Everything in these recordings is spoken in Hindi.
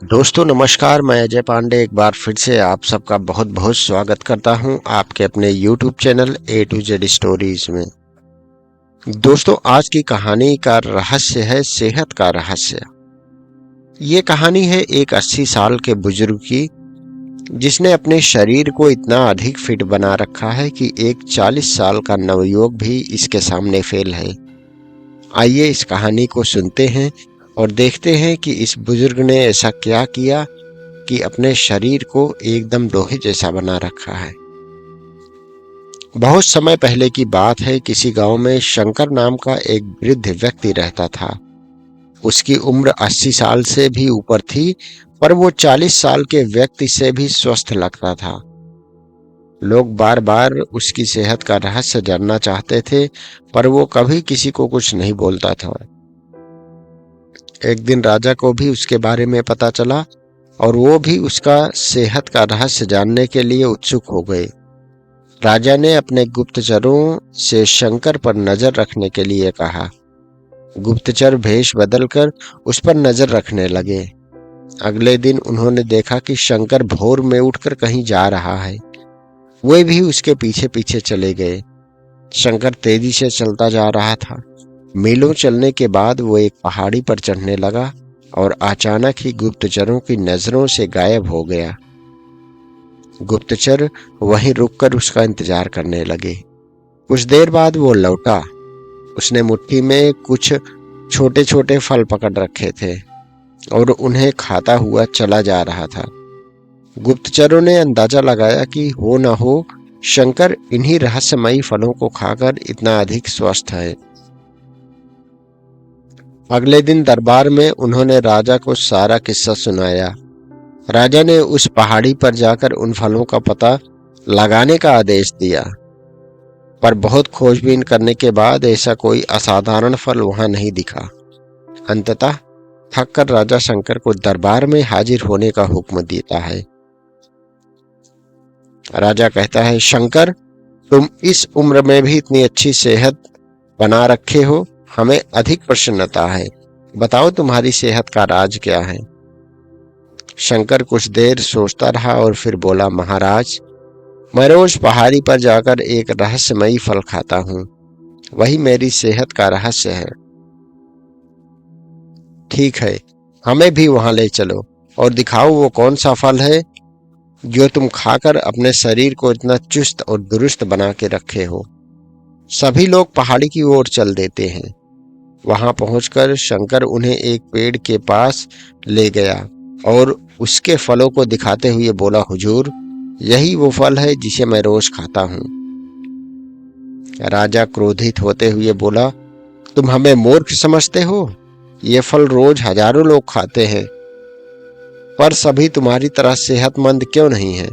दोस्तों नमस्कार। मैं अजय पांडे एक बार फिर से आप सबका बहुत बहुत स्वागत करता हूं आपके अपने YouTube channel A to Z stories में। दोस्तों आज की कहानी का रहस्य है सेहत का रहस्य। ये कहानी है एक 80 साल के बुजुर्ग की, जिसने अपने शरीर को इतना अधिक फिट बना रखा है कि एक 40 साल का नवयुवक भी इसके सामने फेल है। आइए इस कहानी को सुनते हैं और देखते हैं कि इस बुजुर्ग ने ऐसा क्या किया कि अपने शरीर को एकदम लोहे जैसा बना रखा है। बहुत समय पहले की बात है। किसी गांव में शंकर नाम का एक वृद्ध व्यक्ति रहता था। उसकी उम्र 80 साल से भी ऊपर थी, पर वो 40 साल के व्यक्ति से भी स्वस्थ लगता था। लोग बार बार उसकी सेहत का रहस्य जानना चाहते थे, पर वो कभी किसी को कुछ नहीं बोलता था। एक दिन राजा को भी उसके बारे में पता चला और वो भी उसका सेहत का रहस्य जानने के लिए उत्सुक हो गए। राजा ने अपने गुप्तचरों से शंकर पर नजर रखने के लिए कहा। गुप्तचर भेष बदलकर उस पर नजर रखने लगे। अगले दिन उन्होंने देखा कि शंकर भोर में उठकर कहीं जा रहा है। वे भी उसके पीछे पीछे चले गए। शंकर तेजी से चलता जा रहा था। मीलों चलने के बाद वो एक पहाड़ी पर चढ़ने लगा और अचानक ही गुप्तचरों की नजरों से गायब हो गया। गुप्तचर वहीं रुककर उसका इंतजार करने लगे। कुछ देर बाद वो लौटा। उसने मुट्ठी में कुछ छोटे छोटे फल पकड़ रखे थे और उन्हें खाता हुआ चला जा रहा था। गुप्तचरों ने अंदाजा लगाया कि हो न हो शंकर इन्हीं रहस्यमयी फलों को खाकर इतना अधिक स्वस्थ है। अगले दिन दरबार में उन्होंने राजा को सारा किस्सा सुनाया। राजा ने उस पहाड़ी पर जाकर उन फलों का पता लगाने का आदेश दिया, पर बहुत खोजबीन करने के बाद ऐसा कोई असाधारण फल वहां नहीं दिखा। अंततः थककर राजा शंकर को दरबार में हाजिर होने का हुक्म देता है। राजा कहता है, शंकर, तुम इस उम्र में भी इतनी अच्छी सेहत बना रखे हो, हमें अधिक प्रसन्नता है। बताओ तुम्हारी सेहत का राज क्या है। शंकर कुछ देर सोचता रहा और फिर बोला, महाराज, मैं रोज पहाड़ी पर जाकर एक रहस्यमयी फल खाता हूँ। वही मेरी सेहत का रहस्य है। ठीक है, हमें भी वहां ले चलो और दिखाओ वो कौन सा फल है जो तुम खाकर अपने शरीर को इतना चुस्त और दुरुस्त बना के रखे हो। सभी लोग पहाड़ी की ओर चल देते हैं। वहां पहुंचकर शंकर उन्हें एक पेड़ के पास ले गया और उसके फलों को दिखाते हुए बोला, हुजूर, यही वो फल है जिसे मैं रोज खाता हूँ। राजा क्रोधित होते हुए बोला, तुम हमें मूर्ख समझते हो? ये फल रोज हजारों लोग खाते हैं, पर सभी तुम्हारी तरह सेहतमंद क्यों नहीं है?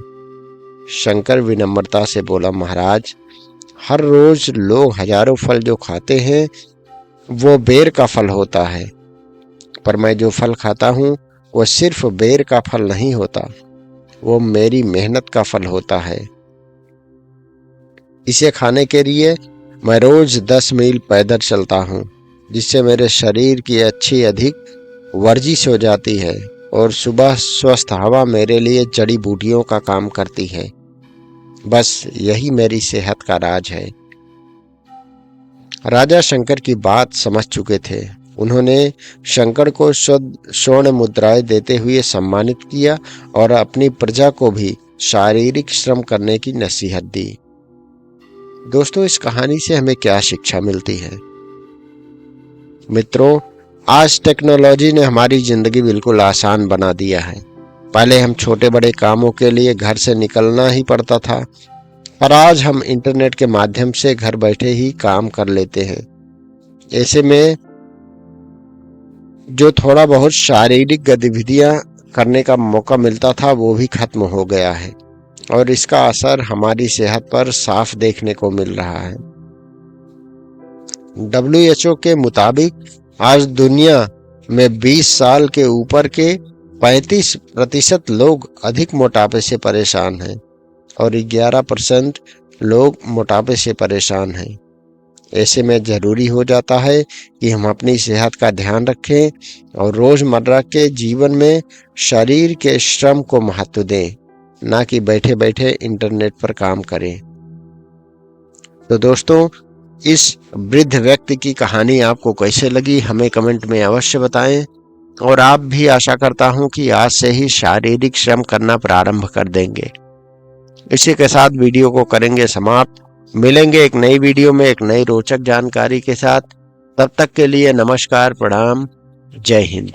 शंकर विनम्रता से बोला, महाराज, हर रोज लोग हजारों फल जो खाते हैं वो बेर का फल होता है, पर मैं जो फल खाता हूँ वो सिर्फ बेर का फल नहीं होता, वो मेरी मेहनत का फल होता है। इसे खाने के लिए मैं रोज 10 मील पैदल चलता हूँ, जिससे मेरे शरीर की अच्छी अधिक वर्जिश हो जाती है और सुबह स्वस्थ हवा मेरे लिए जड़ी बूटियों का काम करती है। बस यही मेरी सेहत का राज है। राजा शंकर की बात समझ चुके थे। उन्होंने शंकर को स्वर्ण मुद्राएं देते हुए सम्मानित किया और अपनी प्रजा को भी शारीरिक श्रम करने की नसीहत दी। दोस्तों, इस कहानी से हमें क्या शिक्षा मिलती है? मित्रों, आज टेक्नोलॉजी ने हमारी जिंदगी बिल्कुल आसान बना दिया है। पहले हम छोटे बड़े कामों के लिए घर से निकलना ही पड़ता था, पर आज हम इंटरनेट के माध्यम से घर बैठे ही काम कर लेते हैं। ऐसे में जो थोड़ा बहुत शारीरिक गतिविधियां करने का मौका मिलता था वो भी खत्म हो गया है और इसका असर हमारी सेहत पर साफ देखने को मिल रहा है। WHO के मुताबिक आज दुनिया में 20 साल के ऊपर के 35% लोग अधिक मोटापे से परेशान हैं और 11% लोग मोटापे से परेशान हैं। ऐसे में ज़रूरी हो जाता है कि हम अपनी सेहत का ध्यान रखें और रोज़मर्रा के जीवन में शरीर के श्रम को महत्व दें, ना कि बैठे बैठे इंटरनेट पर काम करें। तो दोस्तों, इस वृद्ध व्यक्ति की कहानी आपको कैसे लगी हमें कमेंट में अवश्य बताएं। और आप भी, आशा करता हूं कि आज से ही शारीरिक श्रम करना प्रारंभ कर देंगे। इसी के साथ वीडियो को करेंगे समाप्त। मिलेंगे एक नई वीडियो में एक नई रोचक जानकारी के साथ। तब तक के लिए नमस्कार, प्रणाम, जय हिंद।